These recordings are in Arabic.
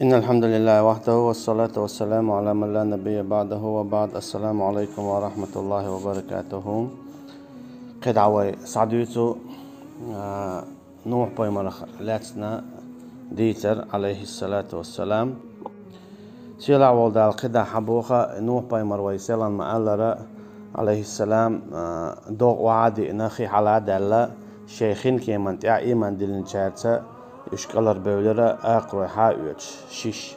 إن الحمد لله وحده والصلاة والسلام على من لا نبي بعده وبعد. السلام عليكم ورحمة الله وبركاته. قد عوي سعديتو نوح بيمرخ لاتنا ديتر عليه الصلاة والسلام سيلا والدال قد حبوخة نوح بيمر ويسيلا مألرة عليه السلام دوغ وعادي نخي حلا دالا شيخين كيمان تاع إيمان دلين شارتا يشكالر بولرة أقوى حاويتش شيش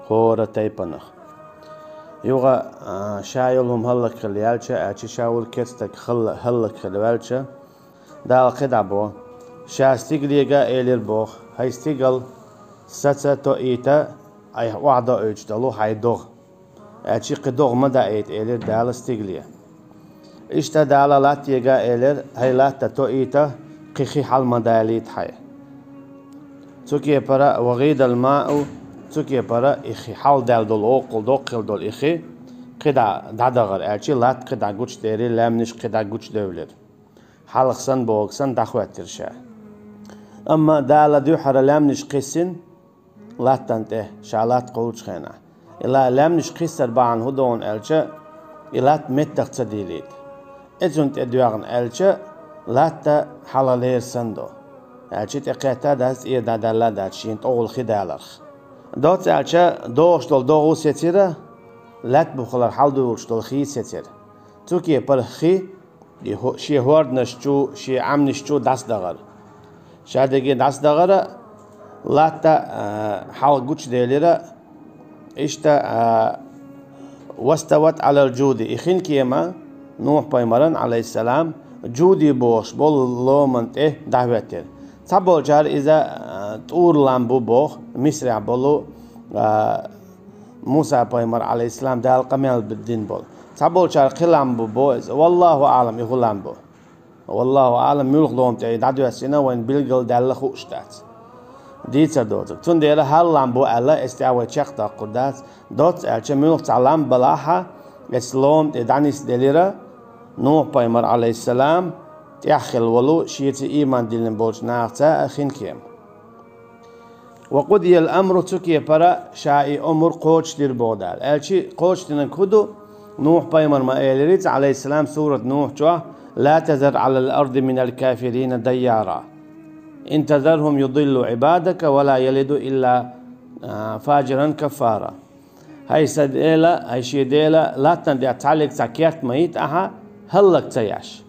خورة تيبانخ يوغا شايلهم هلك خليالشا أتشي شاول كستك هلك خليالشا دال قدعبو شاستيغليغا إيلير بوخ هايستيغل ساتسا تو إيتا أي وعدا أجدلو هاي دوغ أتشي قدوغ مدى إيت إيلير دال استيغليا إشتا دالا لاتيغا إيلير هاي لاتا تو إيتا قيخي حال مداليت حي تسوكي برا وغيد الماء تسوكي برا إخي حال دال دول أوقل دوقل دول إخي قدا دادغر ألشي لات قدا قوش ديري لامنش قدا قوش دولر حالقسن بوغسن دخوات ترشا أما دالا دوحر لامنش قسن لاتن ته شالات قولش خينا إلا لامنش قسر بعن هدون ألشا إلات متق تديليد إذن تدوغن ألشا لات حلالير سندو ألشي تقيتا داس إيه دادالا داتشين تقول خدالرخ دوت ألشا دوغش دول دوغو ستيرا لات بخلر حال دوغش دول خي ستير توكي پر خي شي هورد نشچو شي عم نشچو داس دغر شادگي داس دغر لاتا حال قوش ديليرا إشتا واستوت على الجودي إخين كيما نوح بيمرن عليه السلام جودي بوش بول لومنت دعوتر تبول جار إذا تور لامبو بوخ مصر بولو موسى بيمر عليه السلام دال قميل بالدين بول تبول جار قلامبو بوز والله أعلم يقول لامبو والله أعلم يلق لوم تعي دعوة سنة وين بيلقل دال خوشتات ديتر دوتك تون ديرا هال لامبو ألا استعوى شخطا قدات دوت ألشا ملق تعلم بلاحة اسلوم دانيس دليرا نوح بيمر عليه السلام تأخل ولو شيت إيمان دلن بولش ناقتا أخين كيم وقضي الأمر تكي برا شاي أمر قوش دير بودال ألشي قوش دينن كدو نوح بيمر ما إيلريت عليه السلام سورة نوح جوا لا تذر على الأرض من الكافرين ديارا إن تذرهم يضلوا عبادك ولا يلدوا إلا فاجرا كفارا هاي سديلا هاي شيديلا لا تندي تعلق تكيرت ميت أها هلك تياش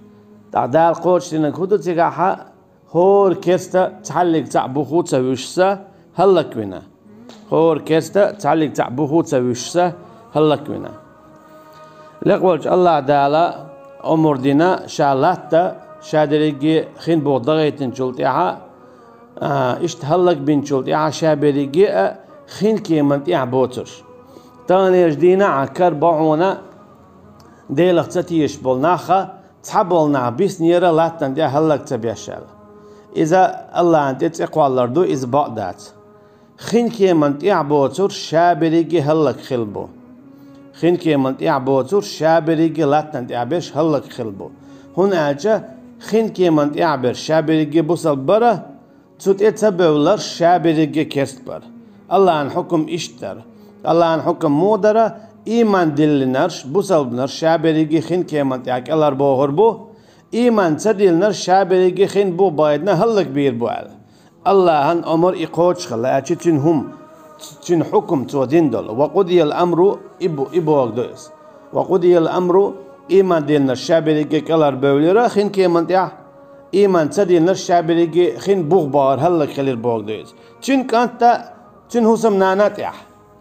تعدال قوش تنك هدو تيجاها هور كيستا تعلق تعبوخو تسويشسا هلك بنا هور كيستا تعلق تعبوخو تسويشسا هلك بنا لقولج الله دالا أمور دينا شالاتا شادريجي خين بوضغيتن شلتيها اشتهلك بين شلتيها شابريجي خين كيمن تيها بوتر تاني جدينا عكر بعونا ديلخ تتيش بولناخا تحبولنا بيس نيرا لاتن دي هلك تبيشال إذا الله أنت تقوالردو إذ بعدات خين كيمن تيها بوتر شابريجي هلك خلبو خين كيمن تيها بوتر شابريجي لاتن دي عبيش هلك خلبو هون أجا خين كيمن تيعبر شابريجي بوصل برا تسوت اتبولر شابريجي كستبر الله عن حكم اشتر الله عن حكم مودرة إيمان دلنرش بوصل بنر شابريجي خين كيمن تيعك الار بوغر بو إيمان تدلنر شابريجي خين بو بايدنا هلك بير بوال الله عن أمر إقوش خلا أجي تنهم تن حكم تودين دول وقضي الأمر إبو أقدوس وقضي الأمر إيمان دلنا شابريجي كلار بوليرا خين كيمان تيع إيمان تدلنا شابريجي خين بوغ بار هلك خلير بوغ دوز تن كانت تن هسم ناناتيع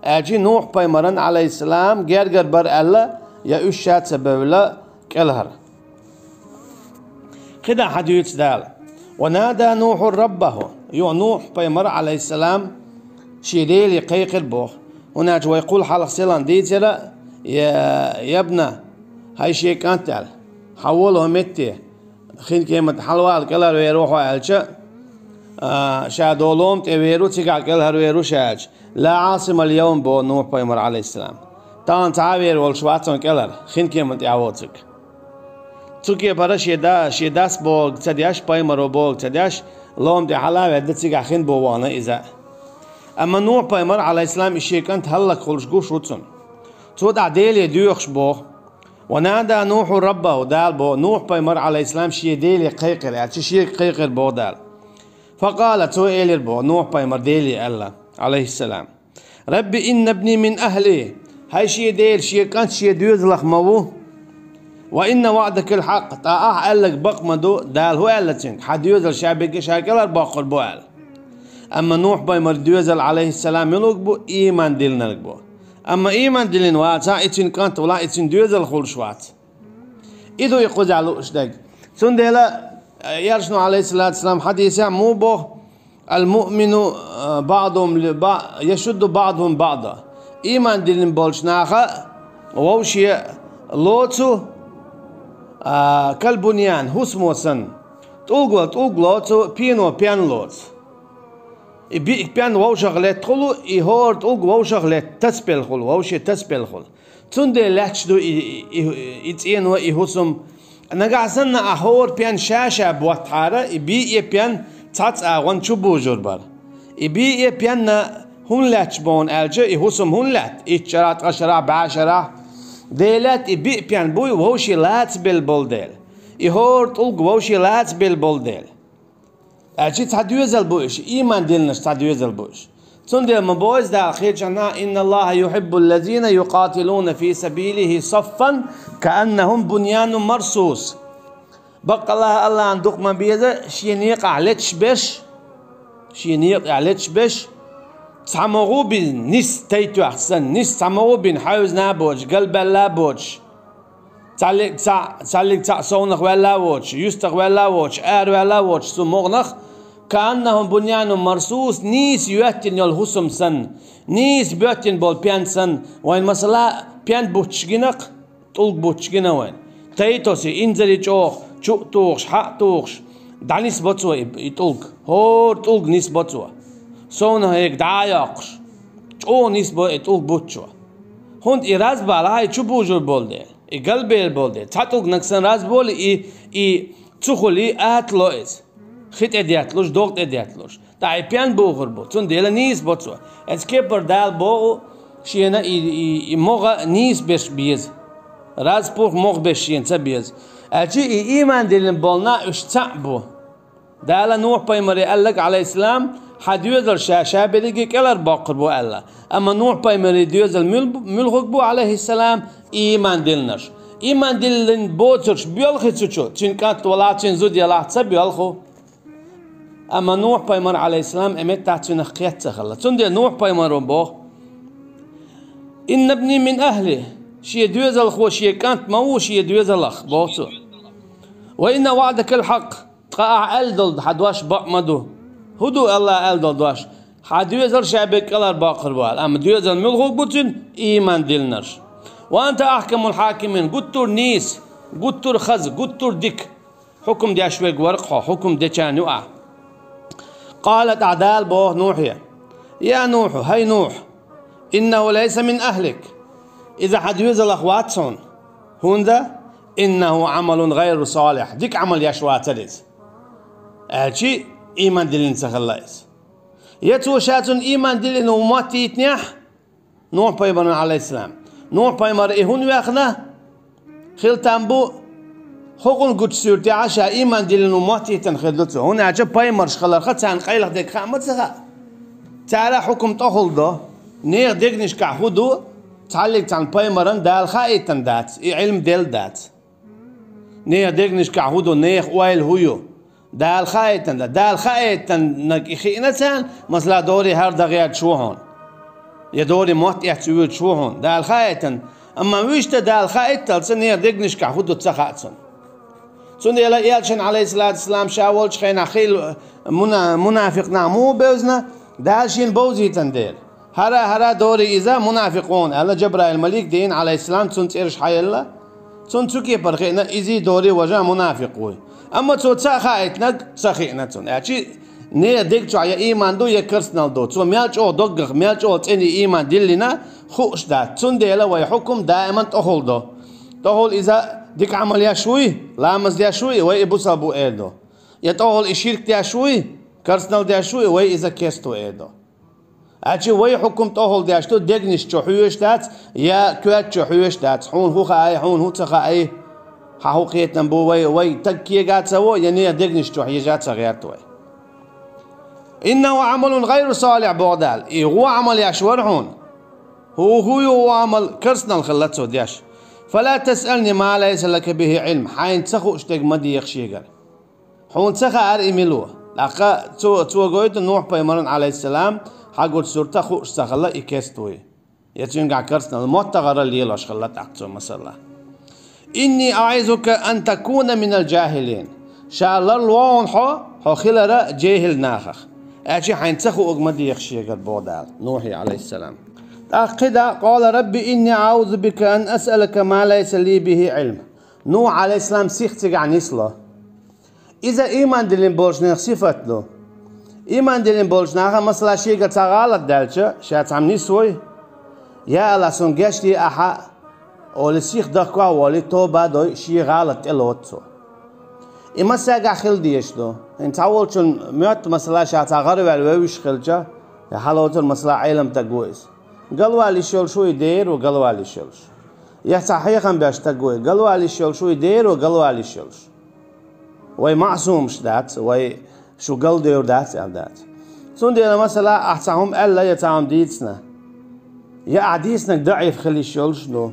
أجي نوح بيمرن عليه السلام جرجر بر الله يا أشات سبولا كلهر كده حديث دال ونادى نوح ربه يو نوح بيمر عليه السلام شيديل يقيق البوخ هناك ويقول حلق سيلان ديتلا يا ابنه هاي شيء كانت حوله متى خين كيمة حلوة كلار ويروحوا ألشة شادولوم تبيرو تيجا كلار ويرو شاج لا عاصم اليوم بو نوح بيمر عليه السلام تان تعبير والشواتون كلار خين كيمة يعوتك توكي برش يداس بو تدياش بيمر بو تدياش لوم دي حلاوة دتيجا خين بو وانا إذا أما نوح بيمر على الإسلام إشي كانت هلا خلش قوش وتسن تود عديلي ديوخش بو ونادى نوح ربه دال بو نوح بيمر على الإسلام شي ديلي قيقر يعني شي قيقر بو دال فقال تو إيلر بو نوح بيمر ديلي الله عليه السلام ربي إن ابني من أهلي هاي شي ديل شي كانت شي ديوز لخ مبو وإن وعدك الحق طاعة قال لك بق مدو دال هو قال لك حد يوزل شعبك شاكلر باقر بو قال أما نوح بيمر ديوزل عليه السلام يلوك بو إيمان دلنا لك بو أما إيمان دلنا وات سا إتين كانت ولا إتين ديوزل خلش وات إذو يقوز على أشتاق سن ديلا يرشنو عليه الصلاة والسلام حديث مو بو المؤمن بعضهم يشد بعضهم بعضا إيمان دلنا بولش ناخا ووشي لوتو كالبنيان هسموسن تقول لوتو بيان لوت بيان ووشغلت خلو يهور تقول ووشغلت تسبل خلو ووشي تسبل خل تندي لاتشدو يتين ويهسم نقعسن أهور بيان شاشة بواتحارة يبي بيان تاتس أغوان شبو جربر يبي بيان هون لاتش بون ألجا يهسم هون لات إتشارات عشرة بعشرة ديلات يبي بيان بوي ووشي لات بالبولديل يهور تلق ووشي لات بالبولديل أجي تحديوزل بوش إيمان ديلنش تحديوزل بوش تندل مبوز دا خير جنا إن الله يحب الذين يقاتلون في سبيله صفا كأنهم بنيان مرصوص بقى الله عندك ما بيزا شينيق علتش بش شينيق علتش بش تعمرو بين نس تيتو أحسن نس تعمرو بين حوز نابوش قلب لا بوش تعلق صونخ ولا ووش يستخ ولا ووش ولا ووش سمغنخ كأنهم بنيان مرصوص نيس يؤتن الهسم سن نيس بيؤتن بول بيان سن وين مثلا بيان بوتشجنق طلق بوتشجنا وين تيتوسي انزل جوخ شو توخش حق توخش دعنيس بطوة يطلق هور طلق نيس بطوة صونه هيك دعايقش شو نيس يطلق بوتشوا هند إراز بالاي شو بوجر بولده قلبي البولده تطلق نكسن راز بول تخلي أتلوز خيت ادياتلوش دوغت ادياتلوش تاي بيان بوغر بو تون ديلا نيس بوتسو اسكيبر دال بو شينا موغا نيس بش بيز راز بوغ موغ بشين تبيز اجي ايمان ديلن بولنا اشتعبو دالا نوح بايمري قالك على الاسلام حد يوزر شاشا بلقي كلر باقر بو الله اما نوح بايمري ديوزر ملغك بو عليه السلام ايمان ديلنش ايمان ديلن بوترش بيالخي تشو تشين كانت ولاتين زود يلاحظ بيالخو أما نوح بايمر عليه السلام أمت تعطي نخيات تخلى تندي نوح بايمر بو إن ابني من أهله شي دوزل خو شي كانت مو شي دوزل أخ بوتو وإن وعدك الحق تقع ألدل حدواش بقمدو هدو الله ألدل دواش حدوزل شعبك الله باقر بوال أما دوزل ملغوك بوتن إيمان دلنرش وأنت أحكم الحاكمين قدتور نيس قدتور خز قدتور ديك حكم دي أشويق ورقه حكم دي كان يقع قالت عدال بوه نوحيا يا نوح هاي نوح إنه ليس من أهلك إذا حد يوزل أخواتهم هوندا إنه عمل غير صالح ديك عمل يشوات ليس أجي إيمان دلين سخلايس يتو شاتون إيمان دلين وماتي يتنيح نوح بايمر عليه السلام نوح بايمر إيهون وياخنا خلتان بو حقن قد سورتي عشاء إيمان دلين وماتي تنخدلته هنا عجب بايمرش خلال خدسان قيلق ديك خامت سخا تعالى حكم تأخل ده نيغ ديك نشكع هدو تعلق تان بايمرن دال خايتن دات علم ديل دات نيغ ديك نشكع هدو نيغ ويل هيو دال خايتن دات دال خايتن نك إخينتان مثلا دوري هر دغيات شوهون يا دوري موت يحتويت شوهون دال خايتن أما ويشتا دال خايتن سنيغ ديك نشكع هدو تسخاتن سن يلشن عليه الصلاة والسلام شاولش خينا خيل منافق نعمو بوزنا دالشين بوزي تندير هرا دوري إذا منافقون الله جبرائيل الملك دين عليه السلام تنت إرش حي الله تنت كي برخينا إزي دوري وجا منافقوي أما تو تسخايتنا تسخينا تون يعني نير ديك تو يا إيمان دو يكرسنال دو تو ميالش أو دقق ميالش أو تاني إيمان دلنا خوش دا تون ديلا ويحكم دائما تأخل دو تأخل إذا ديك عمل يا شوي لامز يا شوي وي بوسا بو ايدو يتأهل إشيرك يا شوي كرسنال يا شوي وي إذا كيستو ايدو أشي وي حكم تأهل داشتو دقنش تحويش دات يا كوات تحويش دات حون هو خاي حون هو تخاي حقوقيت نبو وي تكيه قات سوو يعني دقنش تحويجات صغيرت وي إنه عمل غير صالح بودال هو عمل يشور حون هو عمل كرسنا الخلات دياش فلا تسألني ما ليس لك به علم حين تسخو اشتق مدي يخشيقر حون تسخ إميلوه لقا تو قويت نوح بيمرن عليه السلام حقول سورتا خو اشتغل إكستوي يتين كرسنا الموت غير اللي لاش خلات أقصى مثلا إني أعيذك أن تكون من الجاهلين شاء الله الوان حو خلرا جاهل ناخخ أشي حين تسخو أجمدي يخشيقر بودال نوحي عليه السلام أقدا قال ربي إني أعوذ بك أن أسألك ما ليس لي به علم نوح عليه السلام سيختي عن يسلا إذا إيمان دلين بولشنيخ صفت له إيمان دلين بولشناخ مثلا شيء قد غلط دالشة شات عم نسوي يا الله سنجشتي أحا أول سيخ دقوا ولي توبة دو شيء غلط إلوتسو إما ساقع خل ديشتو إنت أول شن ميت مثلا شات غرب الويش خلجة يا حلوتر مثلا علم تقويس قالوا لي شو يدير وقالوا لي شلش يا صحيح هم باش تقول قالوا لي شو يدير وقالوا لي شلش وي معصوم شدات وي شو قال دير دات يعني دات سون دير مثلا احسهم الا يتعام ديتسنا يا عديسنا ضعيف خلي شلش نو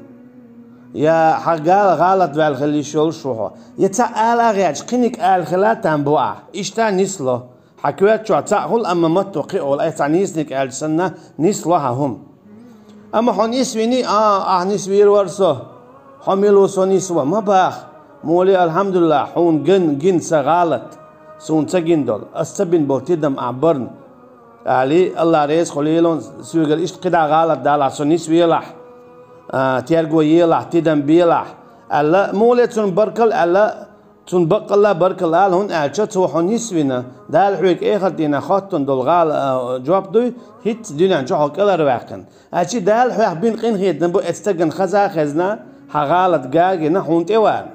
يا حقال غلط بال خلي شلش هو يتعال غير قنك ال خلات تنبوع اشتا نسله حكيت شو تعقل اما متوقع ولا يتعنيسنك ال سنه نسلها هم اما حنيسويني نسوير ورسو حملو سونيسوا ما باخ مولي الحمد لله حون جن سغالت سون تجين دول استبين بوتيدم عبرن علي الله ريس خليلون سويغل اشت قدا غالت دال سونيس ويلح تيرغو يلح تيدم بيلح الله مولي تون بركل الله تون بقلا بركل هون اعشت هو حنيسوينا دال حويك اخر دينا خاطن دول غال جواب دوي هيت دينا جو كلر واقن اچي دال حويك بين قين هيت نبو استغن خزا خزنا حغالت غاغنا هونت ايوان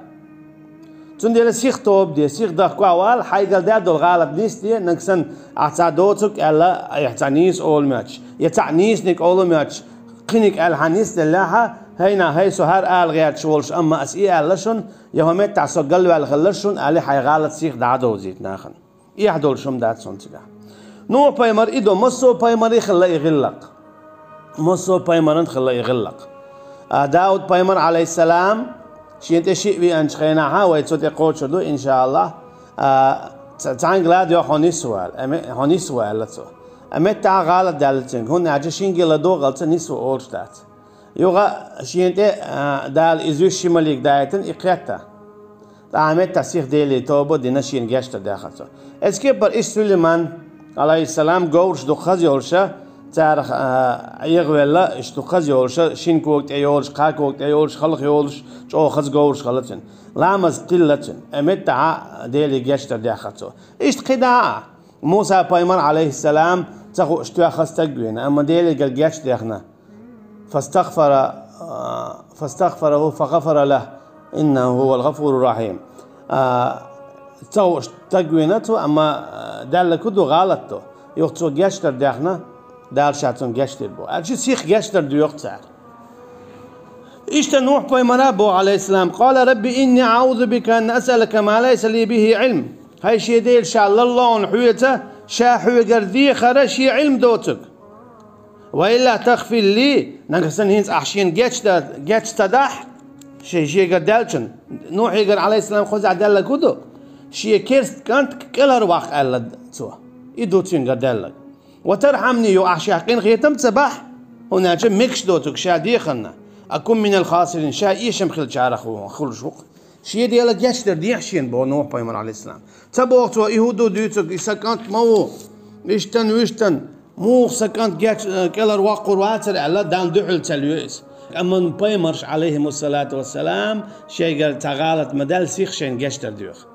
تون ديال سيخ توب دي سيخ دقوا وال حيقل دال دول غالت نيستي نكسن اعتادوتك الا يحتنيس اول ماتش يتعنيس نيك اول ماتش قينك الحنيس دلاها هينا هي سهر آل غير شولش أما أسئلة لشون يهمت تعصق قلب على خلشون على حيغالت سيخ دعدو زيت ناخن يحدول شم دات سنتجا نو بايمر إدو مصو بايمر يخلى يغلق مصو بايمر خلى يغلق داود بايمر عليه السلام شينت شيء بأنش خيناها ويتسوت يقول شدو إن شاء الله تعين غلاد يو هوني سؤال لتو أمت تاع غالت دالتين هون عجشين جلدو غلط نسوا أولش دات يوغا شينت دال إزوش شماليك دايتن إقياتا تعمت تسيخ ديلي توبو دينا شين جاشتا داخلتو اسكي بر إيش سليمان عليه السلام قورش دو خزي أولشا تعرف يغويلا إيش دو خزي أولشا شين كوكت أيولش قاك كوكت أيولش خلق يولش جو خز قورش خلتن لامز قلتن أمت تاع ديلي جاشتا داخلتو إيش قداع موسى بايمر عليه السلام تاخو اشتوا خستقوين أما ديلي قال جاش داخنا فاستغفره فغفر له إنه هو الغفور الرحيم تاخو اشتقوينته أما دال كدو غالطه يوقتو جاشتر داخنا دال شاتون جاشتر بو أجي سيخ جاشتر دو يقتعر إيش نوح بايمر أبو عليه السلام قال ربي إني أعوذ بك أن أسألك ما ليس لي به علم هاي شي ديل شاء الله نحويته شاحوي قردي خرشي علم دوتك وإلا تغفر لي نقصن هينز أحشين جاتش تدح شي قدالشن نوح يقر عليه السلام خوز عدالة كدو شي كيرست كانت كلر واق ألا تسوى إدوتين قدالك وترحمني يو أحشاقين خيتم تسبح هنا مكش دوتك شادي خلنا أكون من الخاسرين شا إيشم خل شارخو خلشوق شيء ديالك جاشتر ديحشين بو نوح بايمر عليه السلام تبوغتو يهودو ديوتك إساكانت مو إشتن ويشتن مو سكانت جاش كلر واقر واتر على دان دحل تلويس أما بايمرش عليهم الصلاة والسلام شيء قال تغالت مدال سيخ شين جاشتر ديوخ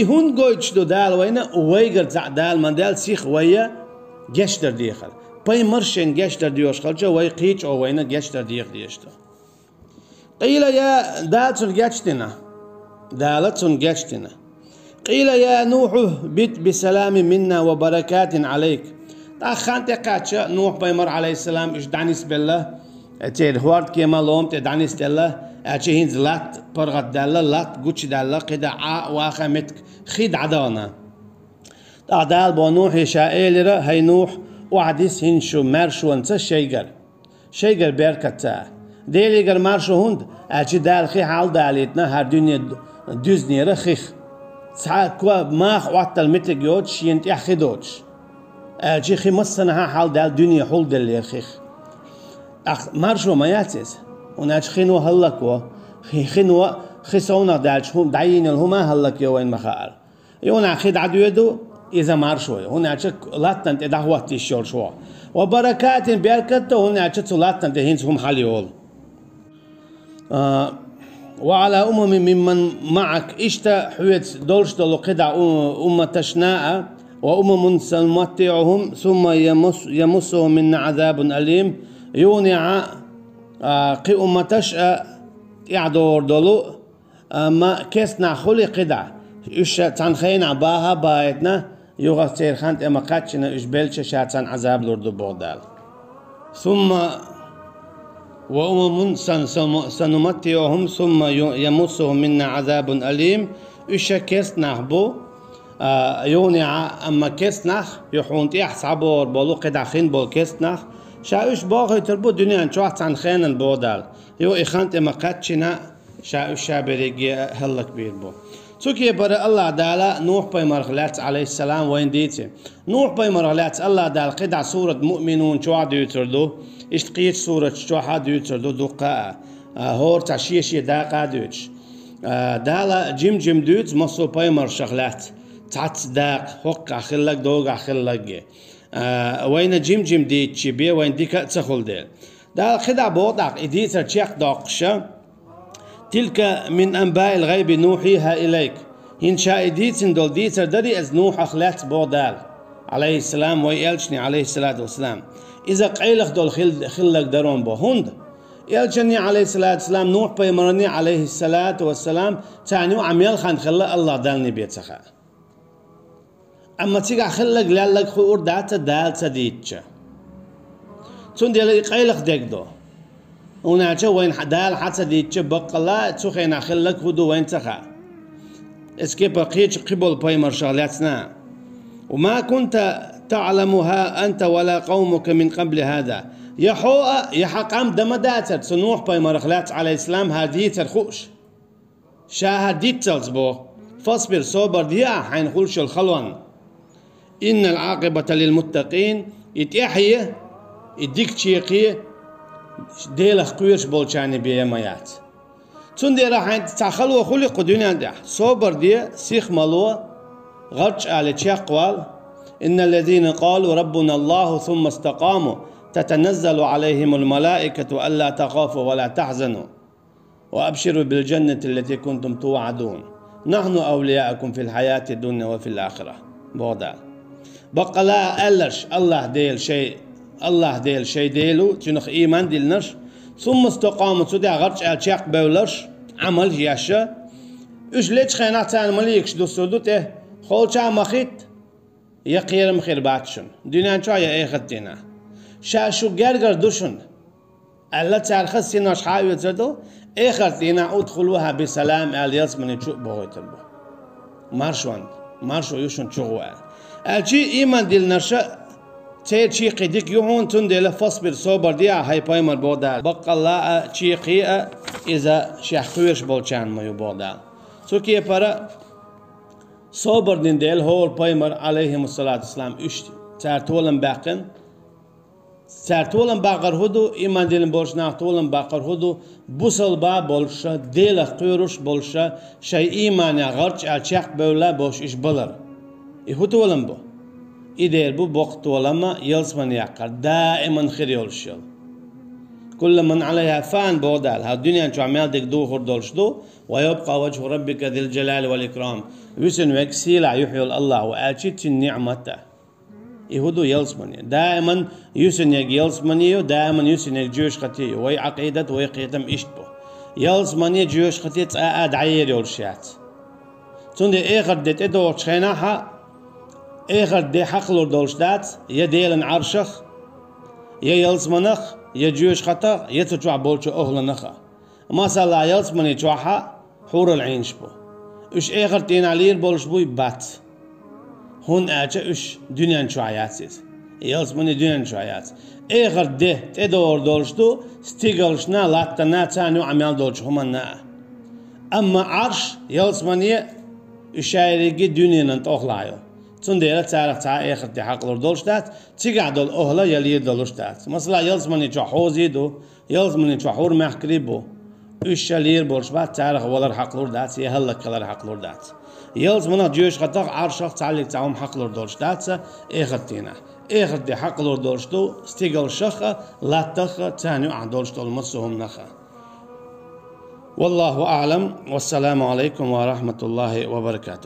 إهون قويتش دو دال وينا ويقر دال مدال سيخ ويا جاشتر ديخل بايمرش شين جاشتر ديوش خلجا ويقيتش أو وينا جاشتر ديخ ديشتو قيل يا دالتون جاشتنا دالتون جاشتنا قيل يا نوح بت بسلام منا وبركات عليك تأخان تقاتش نوح بيمر عليه السلام إيش دانيس بالله تير هوارد كيما لوم تدانيس دالله أشي هنز لات برغت دالله لات قوتش دالله قدا واخا متك خيد عدانا تعدال بو نوح يشائلرا هي نوح وعديس هنشو مرشو انت شيغر بيركتا ديليغر مرشو هند أشي دال خي حال داليتنا هر دنيا دوزنيرا خيخ ساعة كوا ماخ وعطل متك يوتش ينتي خيدوتش أشي خي مصنها حال دال دنيا حول دالي خيخ مرشو ما ياتيز وناش خينو هلكوا خينو خيسونا دالش هم دعين الهما هلك يوين مخار يونا خيد عدويدو إذا مرشو هنا لاتن تدعوات الشور شو وبركات بيركته هنا لاتن تهينهم حاليول وعلى ممن معك إشتا حويت دولش دلو قدع تشناء سنمتعهم ثم يمسهم من عذاب أليم يونع قي تشأ يعدور دلو ما كسنا خلي قدع إيش تنخين عباها بايتنا يغسر خانت اما قاتشنا إيش بلش شاتسان عذاب لردو بغدال ثم سنمتعهم ثم يمسهم منا عذاب أليم إيش كسنا بو يونع أما كسنا يحون تيحس عبور بولو قدع خين بول كسنا شاوش باغي تربو دنيا شو عن خين البودال يو إخانت اما قاتشنا شاوش شابريجي هلك بيربو سوكي برا الله دالا نوح بيمر غلات عليه السلام وين ديتي نوح بيمر غلات الله دال قدع سورة مؤمنون شو عاد يتردو اشتقيت سورة شو عاد يتردو دقاء هور تعشيش داقا دوتش دالا جم دوت مصو بيمر شغلات تعت داق حق أخلق دوق أخلق وين جم ديتشي بيه وين ديك تخل ديل دال قدع بوضع إديتر تشيق داقشة تلك من أنباء الغيب نوحيها إليك إن شاء ديتن دول ديتر دري از نوح أخلات بودال عليه السلام ويالشني عليه الصلاة والسلام إذا قيلخ دول خلق درون بو هند يالشني عليه الصلاة والسلام نوح بيمرني عليه الصلاة والسلام تانيو عميال خان خلق الله دالني بيتسخا أما تيجا خلق لالك خور داتا دالتا ديتشا تون ديالي قيلخ ديك دو وناچه وين دال حتى ديتش بقلا تخينا خلك هدو وين تخا اسكي بقيتش قبل بايمر شغلاتنا وما كنت تعلمها أنت ولا قومك من قبل هذا يحقام دمداتر سنوح بايمر خلات على الإسلام هذه ترخوش شاهدت تلزبو فاصبر صبر ديا حين خلش الخلوان إن العاقبة للمتقين يتيحيه يديك تشيقيه ديلخ قويرش بولشاني بيمايات تون دي راح تخلوا خلق دنيا ده صبر دي سيخ ملو غرش على تشاقوال إن الذين قالوا ربنا الله ثم استقاموا تتنزل عليهم الملائكة ألا تخافوا ولا تحزنوا وأبشروا بالجنة التي كنتم توعدون نحن أولياءكم في الحياة الدنيا وفي الآخرة بوضع بقى لا ألش الله ديل شيء ديلو تنخ إيمان ديلنش ثم استقاموا تودع غرش ألشاق بولش عمل ياشا إيش ليش خيناتان مليكش دوسودوته خولشا مخيت يقير مخير باتشن دنيا شوية خدتنا شاشو جرجر دوشن ألا تعرخ سيناش حاوي تردو خدتنا أدخلوها بسلام الياس من يشوف بغيتربو مارشو يوشن شغوال الشي إيمان ديلنشا تيجي قديك يهون تندل فصبر صبر ديا هاي بايمر بودال بقى الله تشيقي إذا شخويش بولشان ما يبودال سوكي برا صبر دندل هول بايمر عليهم الصلاة والسلام إشتي تارتولن باقر هدو إيمان دلن بولش ناقتولن باقر هدو بوصل با بولشا ديل قيروش بولشا شي إيمان يغرش ألشاق بولا بوش إش بلر إهوتولن بو إدير بو بوقت ولما يلسمن يقر دائما خير يولشل كل من عليها فان بودال هالدنيا شو عمال ديك دو خردولش دو ويبقى وجه ربك ذي الجلال والإكرام ويسن وكسيلا يحيي الله وآتشت النعمة يهودو يلسمن دائما يسن يلسمنيو دائما يسن جوش خطي وي عقيدة وي قيتم إشتبو يلسمني جوش خطي تقاد عير يولشات تون دي إيخر ديت إدو تشخيناها اخر دي حقلور دولشتات يا ديلن عرشخ يا يلسمنخ يا جوش خطا يتجوع بولشو اغلنخ مثلا يلسمني جوحا حور العين شبو اش اخر تين علير بولش بوي بات هون اجا اش دنيان شوياتسيز يلسمني دنيان شويات اخر ده تدور دولشتو ستيغلشنا لاتنا تانو عمال دولش همنا اما عرش يلسمني اشايريجي دنيان توخلايو تنديرة تعرف تاع اخر دي حقلور دولشتات تيقعدو الاهلا يلي دولشتات مثلا يلسمني جو حوزيدو يلسمني جو حور محكريبو اشالير بولشبات تعرف ولا حقلور دات يهلك كلا حقلور دات يلسمنا جيوش خطاق عرشخ تعلق تعهم حقلور دولشتات اخر تينا اخر دي حقلور دولشتو ستيغل شخ لاتخ تانيو عن دولشتو المسهم نخا والله اعلم والسلام عليكم ورحمة الله وبركاته.